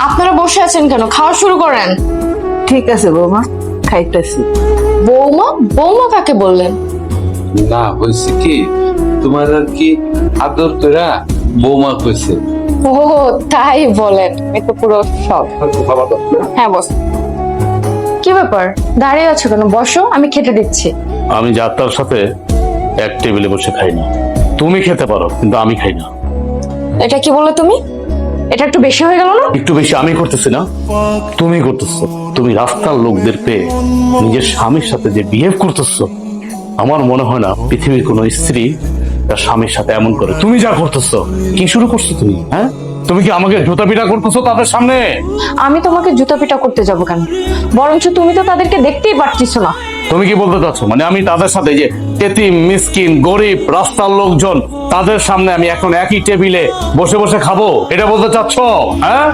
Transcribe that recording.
আপনারা বসে আছেন কেন? খাওয়া শুরু করেন। ঠিক আছে বৌমা, খাইতেছি। বৌমা? বৌমা কাকে বললেন? না হয়েছে কি, তোমার আর কি আদর তোরা বৌমা কইছে। ও তাই বলেন, এ তো পুরো সব। হ্যাঁ বস। কি ব্যাপার, দাঁড়িয়ে আছো কেন? বসো, আমি খেতে দিচ্ছি। আমি যাত্রার সাথে এক টেবিলে বসে খাই না। তুমি খেতে পারো কিন্তু আমি খাই না। এটা কি বললে তুমি? এটা একটু বেশি হয়ে গেল না? একটু বেশি আমি করতেছি না, তুমি করতেছো। তুমি রাস্তার লোকদের পেয়ে নিজের স্বামীর সাথে যে বিহেভ করতেছো, আমার মনে হয় না পৃথিবীর কোনো স্ত্রী তার স্বামীর সাথে এমন করে। তুমি যা করতেছো, কি শুরু করছো তুমি? হ্যাঁ, তুমি কি আমাকে জুতা পিটা করতেছো তাদের সামনে? আমি তোমাকে জুতা পিটা করতে যাব কেন? বরঞ্চ তুমি তো তাদেরকে দেখতেই পারছিস না। তুমি কি বলতে চাচ্ছ মানে আমি তাদের সাথে যে এতিম মিসকিন গরিব রাস্তার লোকজন তাদের সামনে আমি এখন একই টেবিলে বসে বসে খাবো, এটা বলতে চাচ্ছ? হ্যাঁ।